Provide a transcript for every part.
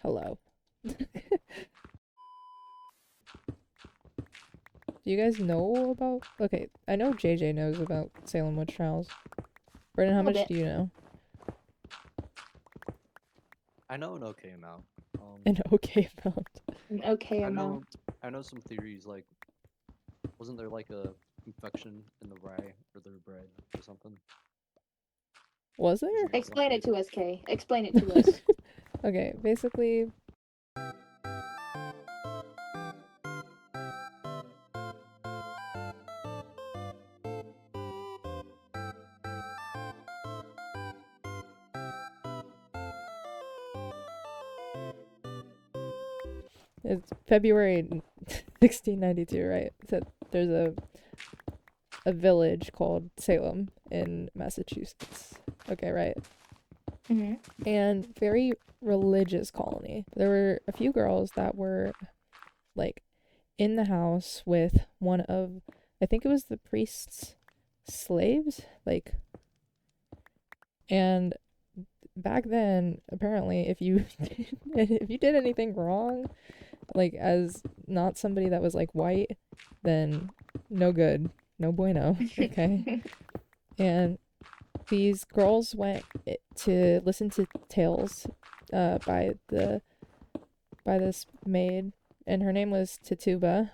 Hello. Do you guys know about... Okay, I know JJ knows about Salem Witch Trials. Braden, A how little much bit. do you know? I know an okay amount. An okay amount. An okay I amount. know some theories like wasn't there like a infection in the rye or their bread or something? Was there? Isn't that one Explain it theory? to us, Kay. Explain it to us. Okay, basically... It's February 1692, right? So there's a village called Salem in Massachusetts. Okay, right? Mm-hmm. And very religious colony. There were a few girls that were like in the house with one of, I think it was the priest's slaves, like, and back then apparently if you if you did anything wrong, like as not somebody that was like white, then no good, no bueno. Okay. And these girls went to listen to tales by this maid, and her name was Tituba.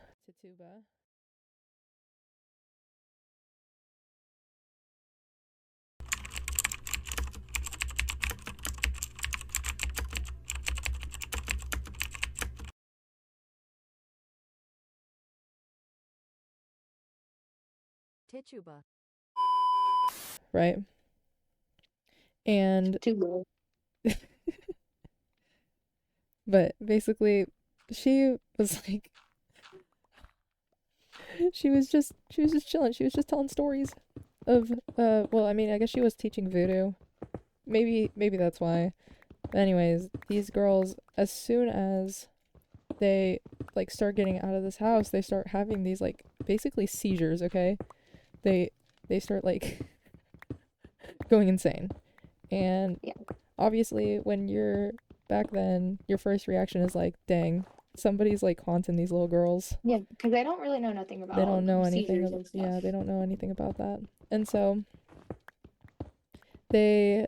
Tituba. Right? And Too low. but basically she was like she was just chilling. She was just telling stories of well, I mean, I guess she was teaching voodoo. Maybe that's why. But anyways, these girls, as soon as they like start getting out of this house, they start having these like basically seizures, okay? They start like going insane. And Yeah. obviously when you're back then, your first reaction is like, dang, somebody's like haunting these little girls. Yeah, because I don't really know nothing about They all don't know anything seizures about, and stuff. yeah, they don't know anything about that. And so they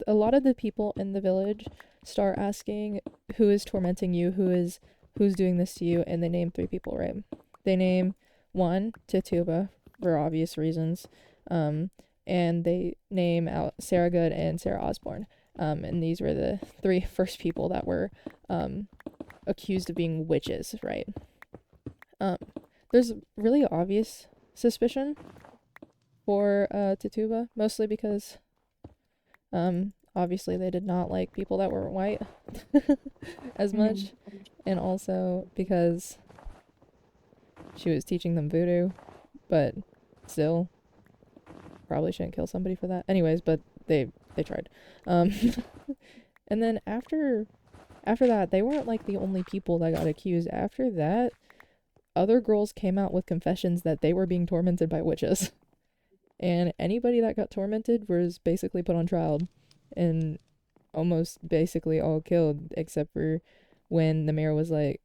a lot of the people in the village start asking who is tormenting you, who's doing this to you, and they name three people, right? They name one Tituba for obvious reasons, and they name out Sarah Good and Sarah Osborne, and these were the three first people that were accused of being witches, right? There's really obvious suspicion for Tituba, mostly because obviously they did not like people that were white as much, and also because she was teaching them voodoo, but still probably shouldn't kill somebody for that. Anyways, but they tried. Um and then after that, they weren't like the only people that got accused. After that, other girls came out with confessions that they were being tormented by witches. And anybody that got tormented was basically put on trial and almost basically all killed, except for when the mayor was like,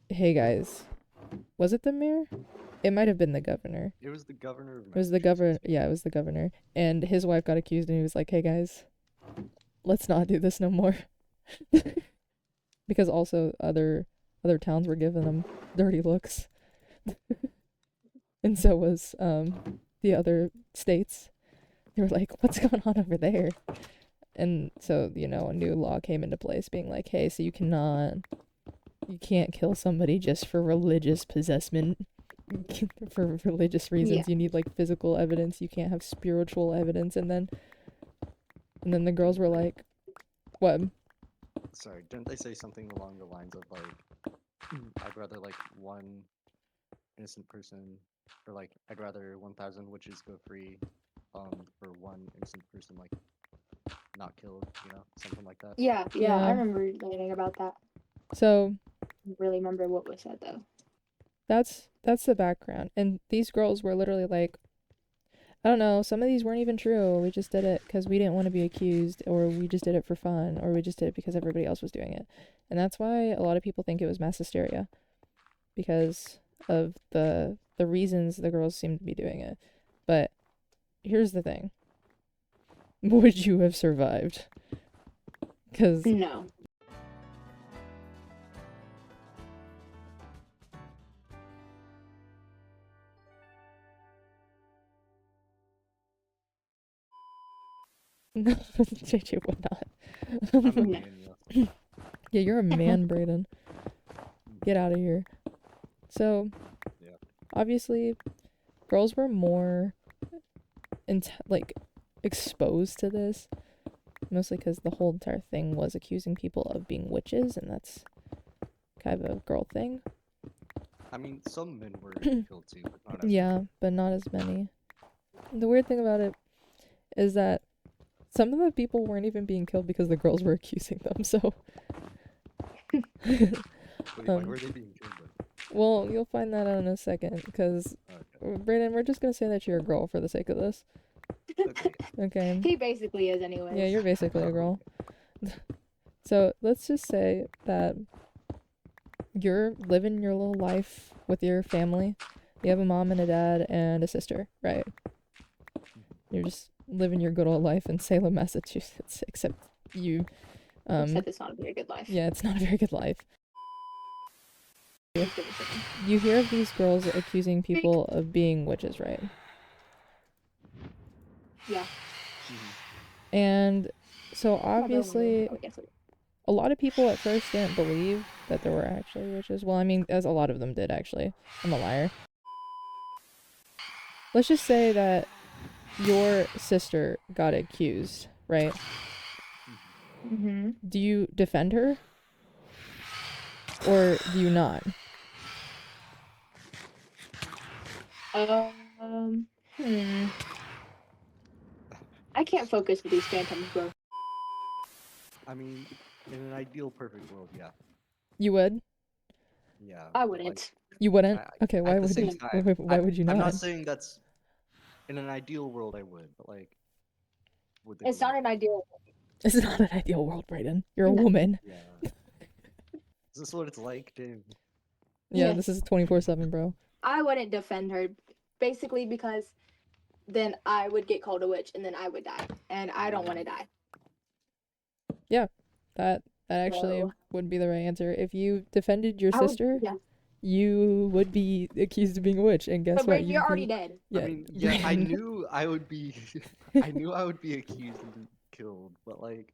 hey guys, was it the mayor? It might have been the governor. It was the governor of It was the governor. Massachusetts. Yeah, it was the governor. And his wife got accused, and he was like, hey guys, let's not do this no more. Because also other towns were giving them dirty looks. And so was the other states. They were like, what's going on over there? And so, a new law came into place being like, hey, so you can't kill somebody just for religious possessment. For religious reasons. Yeah. You need like physical evidence. You can't have spiritual evidence. And then the girls were like, what? Sorry, didn't they say something along the lines of like, I'd rather like one innocent person, or like I'd rather 1,000 witches go free, for one innocent person like not killed, something like that. Yeah, I Yeah. remember learning about that. So I don't really remember what was said though. that's the background. And these girls were literally like, I don't know, some of these weren't even true. We just did it because we didn't want to be accused, or we just did it for fun, or we just did it because everybody else was doing it. And that's why a lot of people think it was mass hysteria, because of the reasons the girls seem to be doing it. But here's the thing. Would you have survived? Because No. no, JJ would not. I'm a No. man, yeah. Yeah, you're a man, Braden. Get out of here. So, Yeah. obviously, girls were more like exposed to this, mostly because the whole entire thing was accusing people of being witches, and that's kind of a girl thing. I mean, some men were killed too, but not as Yeah, many. but not as many. The weird thing about it is that some of the people weren't even being killed because the girls were accusing them. So, Wait, why were they being killed then? well, you'll find that out in a second. Because, Okay. Brandon, we're just gonna say that you're a girl for the sake of this. Okay. Okay. He basically is, anyways. Yeah, you're basically a girl. So let's just say that you're living your little life with your family. You have a mom and a dad and a sister, right? You're just living your good old life in Salem, Massachusetts, except you, Except it's not a very good life. yeah, it's not a very good life. Let's give it a second. You hear of these girls accusing people of being witches, right? Yeah. And so My brother obviously, wanted to guess it. a lot of people at first didn't believe that there were actually witches. Well, I mean, as a lot of them did, actually. I'm a liar. Let's just say that your sister got accused, right? Mm-hmm. Do you defend her? Or do you not? Hmm. I can't focus with these phantoms, bro. I mean, in an ideal, perfect world, yeah. You would? Yeah. I but, like, wouldn't. You wouldn't? I- Okay, why at the would same you? time, Why would you I'm not? not saying that's in an ideal world I would, but like, would they It's believe not an it? ideal. It's not an ideal world, Braden. You're a No. woman. Yeah. Is this what it's like? Damn. Yeah, Yeah. this is 24/7, bro. I wouldn't defend her, basically because then I would get called a witch and then I would die, and I don't want to die. That actually So would be the right answer. If you defended your I would, sister, yeah. you would be accused of being a witch, and guess But what? Brayden, you're already dead. Yeah, I mean, yeah, I Braden. knew I would be, I knew I would be accused and killed, but like,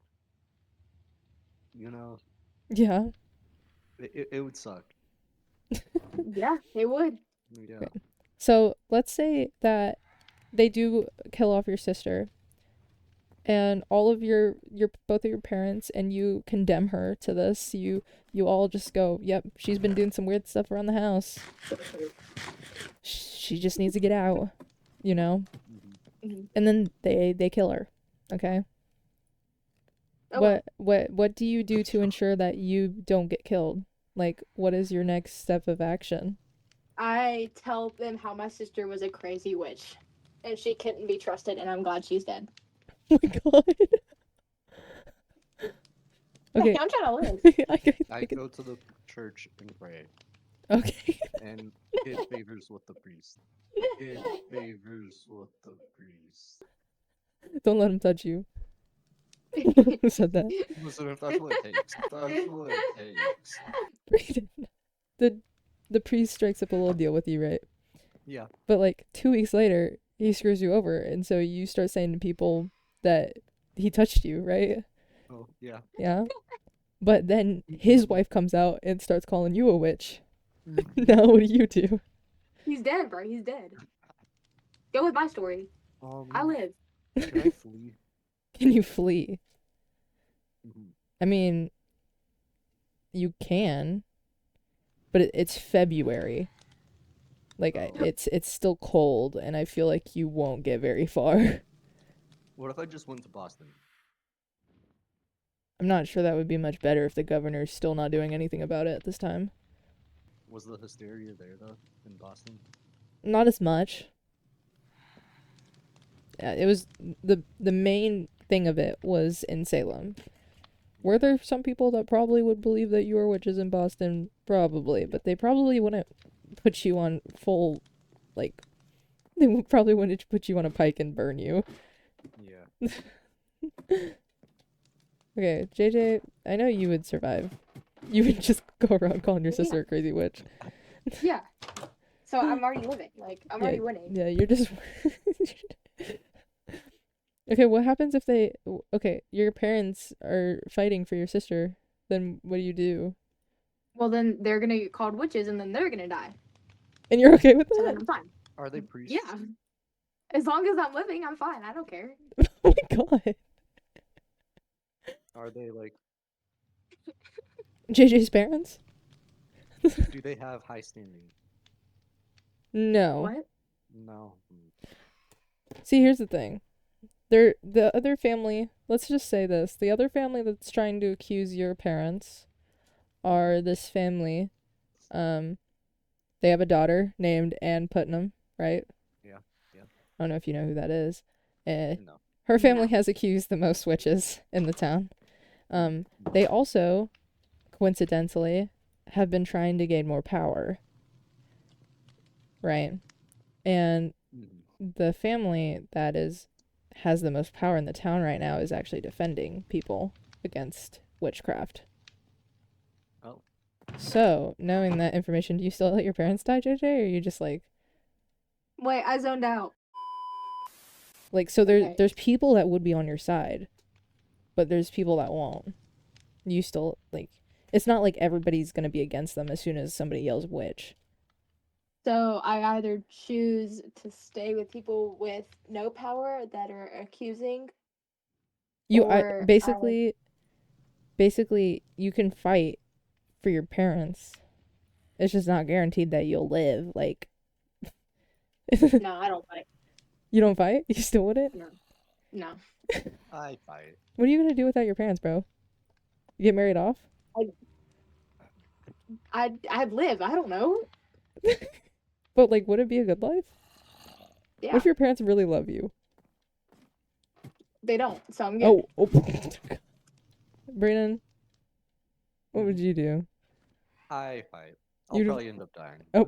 you know, Yeah. it would suck. Yeah, it would. Yeah. Right. So let's say that they do kill off your sister, and all of your both of your parents, and you condemn her to this. You all just go, yep, she's been doing some weird stuff around the house. She just needs to get out, you know. Mhm. And then they kill her. Okay. Oh, What do you do to ensure that you don't get killed? Like, what is your next step of action? I tell them how my sister was a crazy witch, and she couldn't be trusted, and I'm glad she's dead. Oh my god. Okay. I'm trying to live. I go to the church and pray, Okay. and it favors with the priest. It favors with the priest. Don't let him touch you. Who said that? Listen, if that's what it takes, that's what it takes. Braden. The priest strikes up a little deal with you, right? Yeah. But like 2 weeks later, he screws you over, and so you start saying to people that he touched you, right? Oh, yeah. Yeah. But then his wife comes out and starts calling you a witch. Now what do you do? He's dead, bro. He's dead. Go with my story. I live. Can I flee? Can you flee? Mhm. I mean, you can, but it's February. Like Oh. it's still cold, and I feel like you won't get very far. What if I just went to Boston? I'm not sure that would be much better if the governor's still not doing anything about it at this time. Was the hysteria there though in Boston? Not as much. it was the main thing of it was in Salem. Were there some people that probably would believe that you were witches in Boston? Probably, but they probably wouldn't put you on full, like, probably wouldn't put you on a pike and burn you. Yeah. Okay, JJ, I know you would survive. You would just go around calling your sister a crazy witch. Yeah. So I'm already living. Like, I'm already winning. Yeah, you're just. Okay, what happens if they. Okay, your parents are fighting for your sister. Then what do you do? Well, then they're gonna get called witches, and then they're gonna die. And you're okay with So that? then I'm fine. Are they priests? Yeah. As long as I'm living, I'm fine. I don't care. Oh my god. Are they like? JJ's parents? Do they have high standing? No. What? No. See, here's the thing. The other family, let's just say this. The other family that's trying to accuse your parents are this family. They have a daughter named Ann Putnam, right? Yeah. Yeah. I don't know if you know who that is. No. Her family No. has accused the most witches in the town. They also, coincidentally, have been trying to gain more power. Right? And the family that has the most power in the town right now is actually defending people against witchcraft. Oh. So, knowing that information, do you still let your parents die, JJ, or are you just like... Wait, I zoned out. Like, so Okay. there's people that would be on your side, but there's people that won't. You still, like... It's not like everybody's gonna be against them as soon as somebody yells witch. So I either choose to stay with people with no power that are accusing. Basically, you can fight for your parents. It's just not guaranteed that you'll live. Like, No, I don't fight. you don't fight? You still wouldn't? No. I fight. What are you gonna do without your parents, bro? You get married off? I'd live. I don't know. But, like, would it be a good life? Yeah. What if your parents really love you? They don't, so I'm good. Oh. Braden, what would you do? I fight. I'll You'd- probably end up dying. Oh,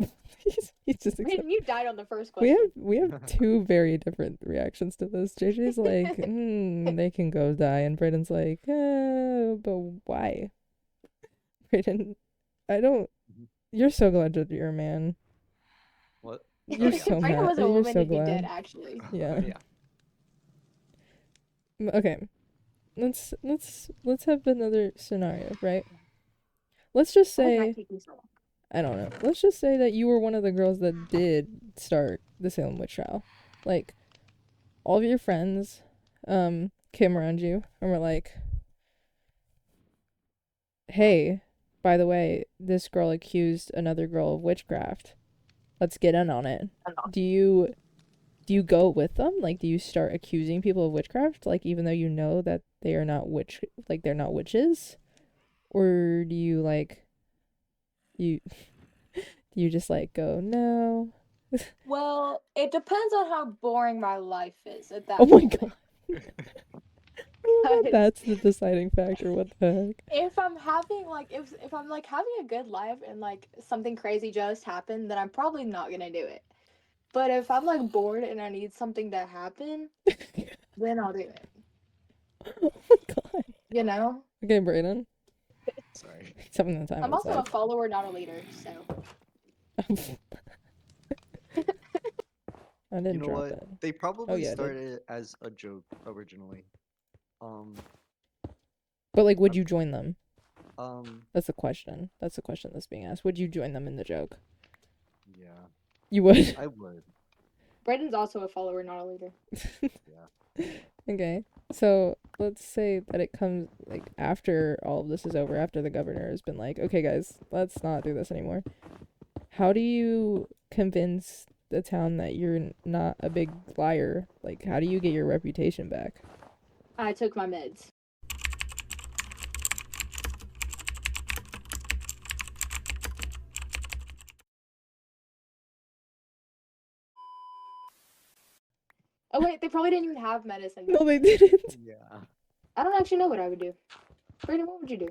he's just Brayden, you died on the first question. we have two very different reactions to this. JJ's like, they can go die, and Braden's like, but why? Braden, I don't. You're so glad that you're a man. What? You're Oh, yeah. so Brayden mad. was a You're woman, so he'd be glad. dead, actually. Yeah. Yeah. Okay. Let's have another scenario, right? Let's just Why did say that take me so long? I don't know. Let's just say that you were one of the girls that did start the Salem Witch Trial. Like, all of your friends came around you and were like, hey, by the way, this girl accused another girl of witchcraft. Let's get in on it. Do you go with them? Like, do you start accusing people of witchcraft? Like, even though you know that they are not they're not witches? Or do you, like, do you just, like, go, no? Well, it depends on how boring my life is at that Oh my moment. god. Because That's the deciding factor. What the heck? if I'm having if I'm like having a good life and like something crazy just happened, then I'm probably not gonna do it. But if I'm like bored and I need something to happen, then I'll do it. Oh my god. You know? Okay, Braden. Sorry. Something the time I'm also a outside. follower, not a leader, so I didn't You know drop what? it. They probably yeah, I did. started as a joke originally. But, like, would you join them? Um. That's the question. That's the question that's being asked. Would you join them in the joke? Yeah. You would? I would. Braden's also a follower, not a leader. Yeah. Okay. So, let's say that it comes, like, after all of this is over, after the governor has been like, okay, guys, let's not do this anymore. How do you convince the town that you're not a big liar? Like, how do you get your reputation back? I took my meds. Oh wait, they probably didn't even have medicine. No, back they then. didn't. Yeah. I don't actually know what I would do. Braden, what would you do?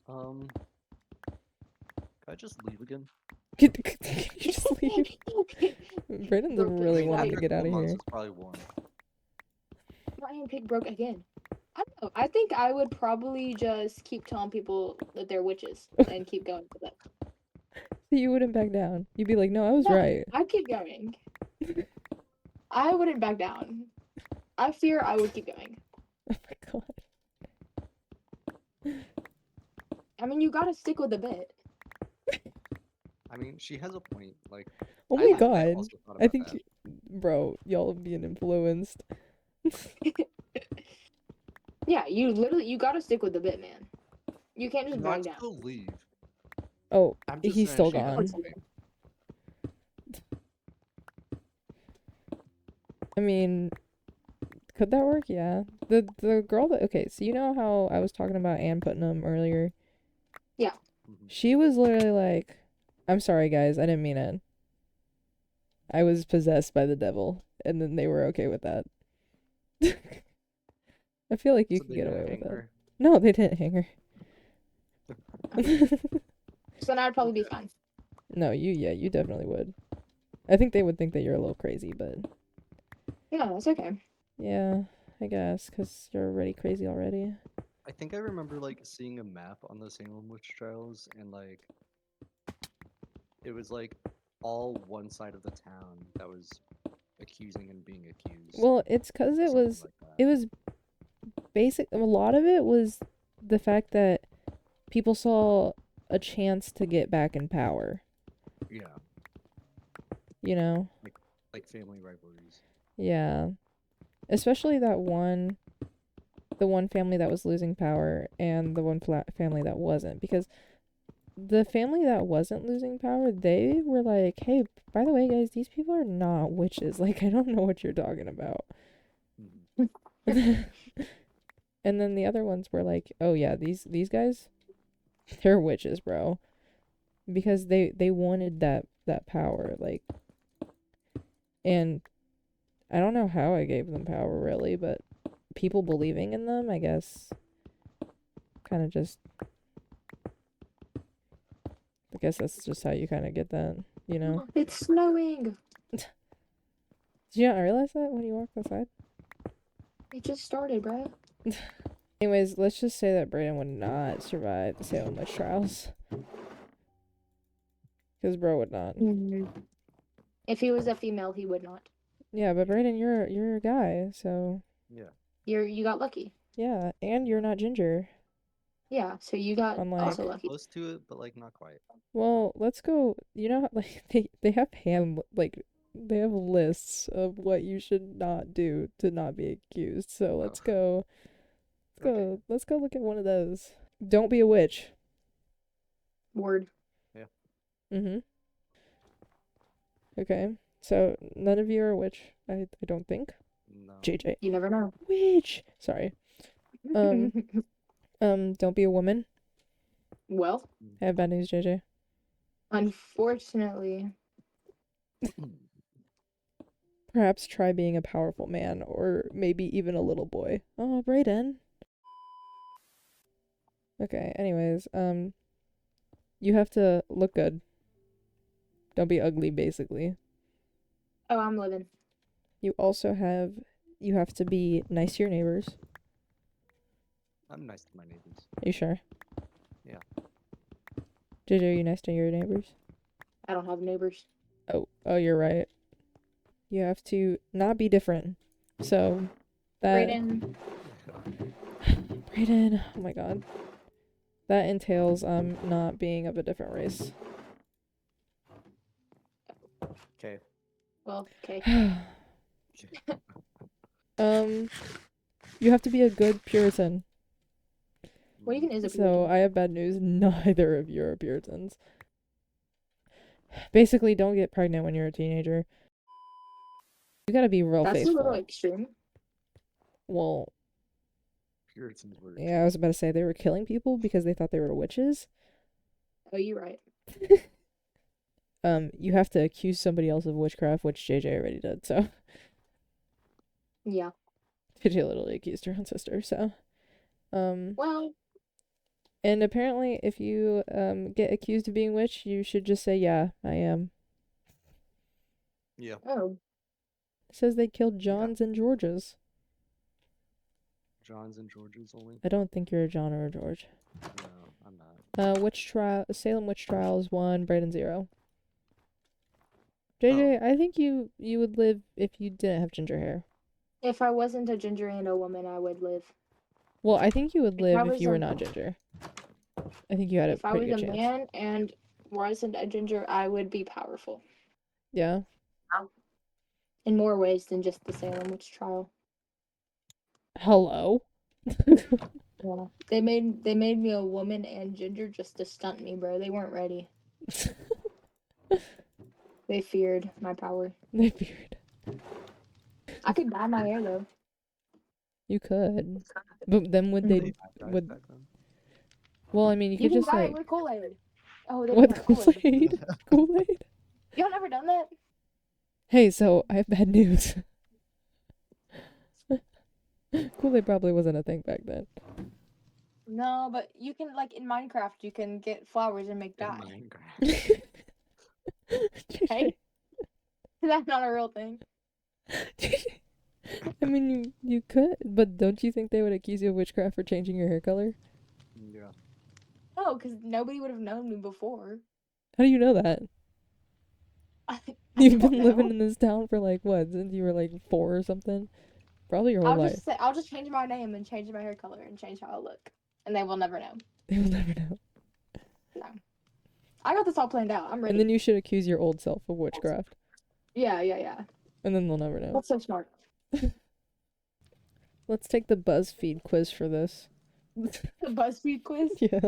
Can I just leave again? Could you just leave? Braden's Bro, really I mean, wanting wait, to after get out of months, here. it's probably one. my iron pick broke again. I don't know. I think I would probably just keep telling people that they're witches and keep going with it. You wouldn't back down. You'd be like, no, I was No, right. I'd keep going. I wouldn't back down. I fear I would keep going. Oh my god. I mean, you gotta stick with the bit. I mean, she has a point. Like, Oh I my god. also thought I about think, that. bro, y'all being influenced. Yeah, you gotta stick with the bit, man. You can't just No, back I'd down. still leave. Oh, I'm just he's saying still she has a gone. point. I mean, could that work? Yeah. The girl that, okay, so you know how I was talking about Ann Putnam earlier? Mhm. She was literally like, I'm sorry guys, I didn't mean it. I was possessed by the devil. And then they were okay with that. I feel like you So could they get didn't away with hang that. her. No, they didn't hang her. So then I'd probably be Okay. fine. No, yeah, you definitely would. I think they would think that you're a little crazy, but Yeah, that's okay. yeah, I guess, because you're already crazy already. I think I remember like seeing a map on the Salem Witch Trials, and like it was like all one side of the town that was accusing and being accused, Well, it's because or something like that. it was basic. A lot of it was the fact that people saw a chance to get back in power. Yeah, You know? like family rivalries. Yeah. Especially the one family that was losing power and the one family that wasn't. Because the family that wasn't losing power, they were like, hey, by the way, guys, these people are not witches. Like, I don't know what you're talking about. Mhm. And then the other ones were like, oh yeah, these guys, they're witches, bro. Because they wanted that power, like, and I don't know how I gave them power really, but people believing in them, I guess, kind of just, I guess that's just how you kind of get that, you know? It's snowing. Did you not realize that when you walked outside? It just started, bro. Anyways, let's just say that Braden would not survive the Salem Witch Trials. Because bro would not. If he was a female, he would not. Yeah, but Braden, you're a guy, so Yeah. You got lucky. yeah, and you're not ginger. Yeah, so you got Unlike, also Probably lucky. close to it, but like not quite. well, let's go. You know, like they have they have lists of what you should not do to not be accused. So let's Oh, go. okay. Let's go look at one of those. Don't be a witch. Word. Yeah. Mhm. Okay. So none of you are a witch. I don't think. No. JJ. You never know. Witch. Sorry. Um. Don't be a woman. Well, I have bad news, JJ. unfortunately, Perhaps try being a powerful man, or maybe even a little boy. Oh, Braden. Okay, anyways, you have to look good. Don't be ugly, basically. oh, I'm living. You also you have to be nice to your neighbors. I'm nice to my neighbors. Are you sure? Yeah. JJ, are you nice to your neighbors? I don't have neighbors. Oh, you're right. You have to not be different. So, that... Braden. Braden, oh my god. That entails, not being of a different race. Okay. Well, okay. You have to be a good Puritan. What even is a So, Puritan? I have bad news. Neither of you are Puritans. Basically, don't get pregnant when you're a teenager. You gotta be real That's a little faithful. extreme. Well, Puritans were. yeah, I was about to say they were killing people because they thought they were witches. Oh, you're right. You have to accuse somebody else of witchcraft, which JJ already did, so. Yeah. She literally accused her own sister, so. Well, And apparently, if you get accused of being a witch, you should just say, "Yeah, I am." Yeah. oh, It says they killed Yeah. Johns and Georges. Johns and Georges only. I don't think you're a John or a George. No, I'm not. Witch trial, Salem Witch Trials 1, Braden 0. JJ, I think you would live if you didn't have ginger hair. if I wasn't a ginger and a woman, I would live. Well, I think you would If I live if was you were a not ginger. I think you had a if I pretty was good a chance. man and wasn't a ginger, I would be powerful Yeah. in more ways than just the Salem witch trial. Hello. Yeah. They made me a woman and ginger just to stunt me, bro. They weren't ready. They feared my power. They feared. I could dye my hair though. You could, but then would They they? had dyes Would back then. well, I mean, you You could can just dye like it with Kool-Aid. Oh, they what didn't have Kool-Aid. Kool-Aid? Kool-Aid. Y'all never done that? Hey, so I have bad news. Kool-Aid probably wasn't a thing back then. No, but you can like in Minecraft, you can get flowers and make In dye. Minecraft. Hey, that's not a real thing. I mean, you could, but don't you think they would accuse you of witchcraft for changing your hair color? Yeah. Oh, because nobody would have known me before. How do you know that? I You've don't been living know. in this town for like what, since you were like 4 or something? Probably your whole life. I'll just change my name and change my hair color and change how I look, and they will never know. They will never know. No, I got this all planned out. I'm ready. And then you should accuse your old self of witchcraft. Yeah. And then they'll never know. That's so smart. Let's take the BuzzFeed quiz for this. The BuzzFeed quiz? Yeah.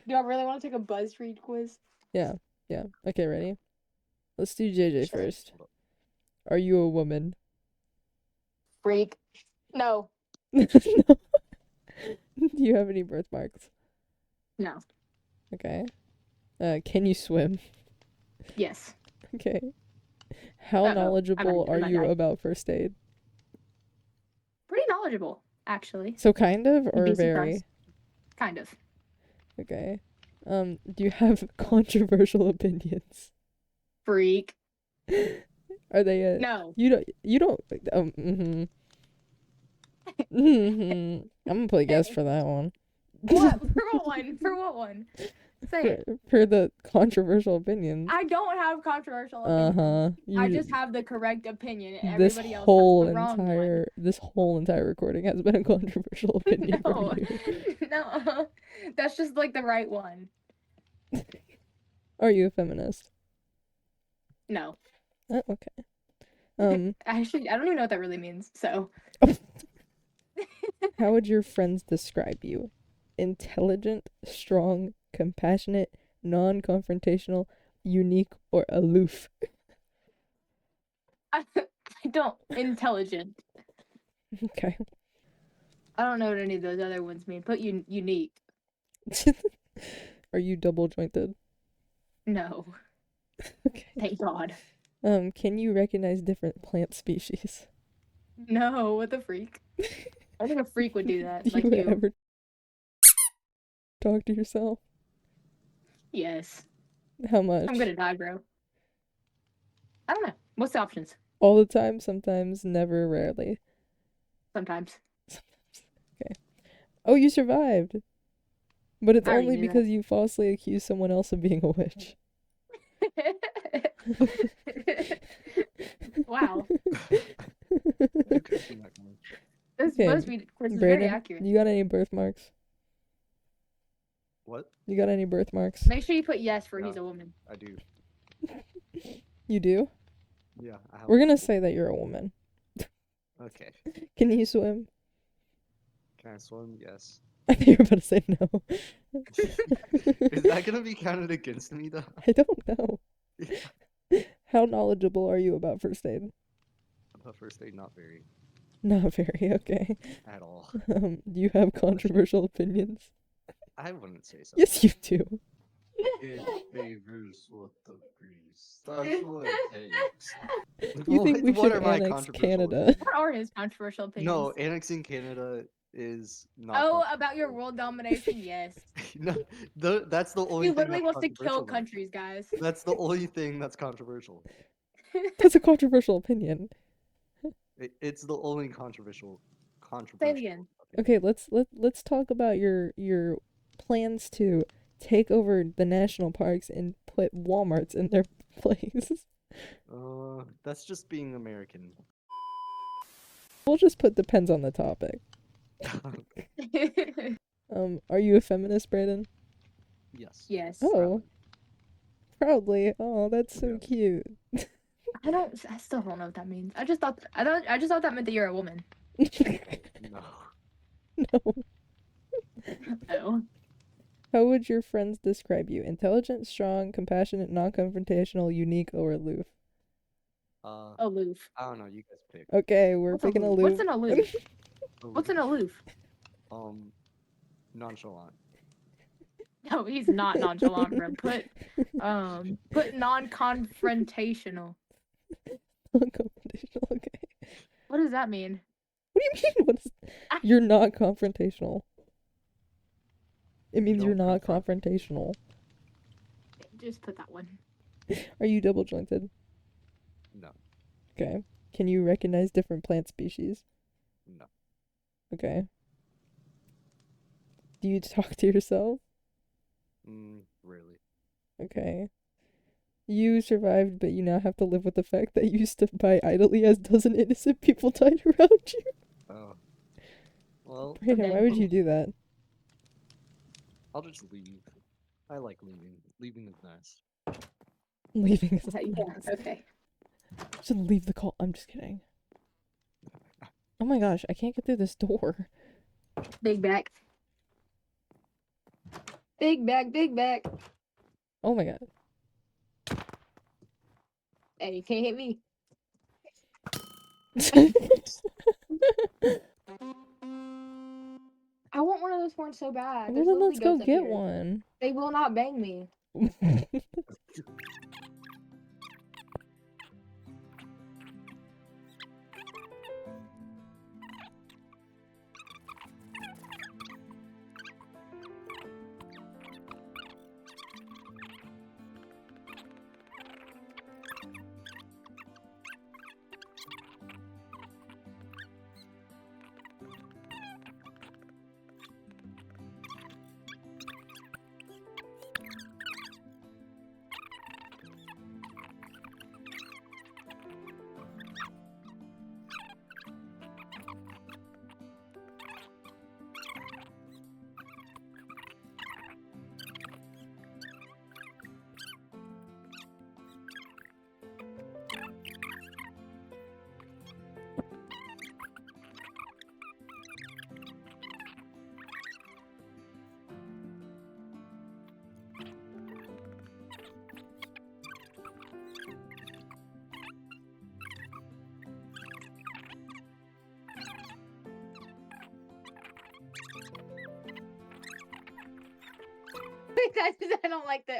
Do I really want to take a BuzzFeed quiz? Yeah. Okay, ready? Let's do JJ Sure. first. Are you a woman? Freak. No. No. Do you have any birthmarks? No. Okay. Can you swim? Yes. Okay. How Uh-oh. knowledgeable I'm are not you dying. about first aid? Pretty knowledgeable, actually. So kind of You'd or be very? surprised. Kind of. Okay. Do you have controversial opinions? Freak. Are they No. you don't I'm gonna play guess for that one. What? For what one? For what one? Say it. For the controversial opinions. I don't have controversial opinions. You I just have the correct opinion. And this everybody else whole has the wrong one. this whole entire recording has been a controversial opinion No. from you. No. That's just like the right one. Are you a feminist? No. Oh, okay. Actually, I don't even know what that really means. So. How would your friends describe you? Intelligent, strong, compassionate, non-confrontational, unique, or aloof? I don't. Intelligent. Okay. I don't know what any of those other ones mean. Put unique. Are you double jointed? No. Okay. Thank God. Can you recognize different plant species? No, what the freak? I think a freak would do that. Do like you you. ever talk to yourself? Yes. How much? I'm gonna die, bro. I don't know. What's the options? All the time, sometimes, never, rarely. Sometimes. Okay. Oh, you survived. But it's I already only knew because you falsely accused someone else of being a witch. Wow. I could see that coming. This Okay, BuzzFeed quiz is very Braden, accurate. you got any birthmarks? What? You got any birthmarks? Make sure you put yes for Yeah. he's a woman. I do. You do? Yeah, I have. We're gonna say that you're a woman. Okay. Can you swim? Can I swim? Yes. I think you were about to say no. Is that gonna be counted against me though? I don't know. Yeah. How knowledgeable are you about first aid? About first aid, not very Not very, okay. at all. Do you have controversial opinions? I wouldn't say so. Yes, you do. It favors what the grease. That's what it takes. You think we What should are my annex controversial Canada? opinions? What are his controversial opinions? No, annexing Canada is not. Oh, controversial. about your world domination? Yes. No, that's the only He thing literally that's wants to kill controversial. Though. countries, guys. That's the only thing that's controversial. That's a controversial opinion. It's the only Say it controversial again. opinion. Okay, let's talk about your plans to take over the national parks and put Walmarts in their place. That's just being American. We'll just put depends on the topic. Are you a feminist, Braden? Yes. Yes. Oh, proudly. Oh, that's so Yes. cute. I still don't know what that means. I just thought that meant that you're a woman. No. No. Oh. How would your friends describe you? Intelligent, strong, compassionate, non-confrontational, unique, or aloof? Aloof. I don't know. You guys pick. Okay, we're What's picking aloof? What's aloof. an aloof? What's an aloof? Nonchalant. No, he's not nonchalant, bro. Put non-confrontational. Non-confrontational. Okay. What does that mean? What do you mean? You're not confrontational. It means You you're don't not confront. confrontational. Just put that one. Are you double jointed? No. Okay. Can you recognize different plant species? No. Okay. Do you talk to yourself? Really. Okay. You survived, but you now have to live with the fact that you stood by idly as dozen innocent people died around you. Oh. Well, Brandon, why would you do that? I'll just leave. I like leaving. Leaving is nice. Leaving is Yeah. Okay. should leave the call. I'm just kidding. Oh my gosh, I can't get through this door. Big back. Big back. Big back. Oh my god. Hey, you can't hit me. I want one of those horns so bad. Well There's then literally let's go goats up get here. one. They will not bang me.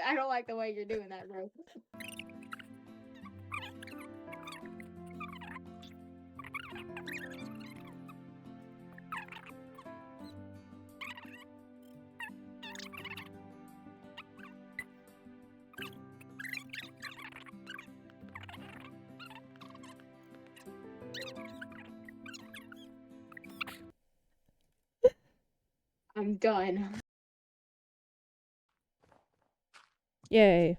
I don't like the way you're doing that, bro. I'm done. Yay.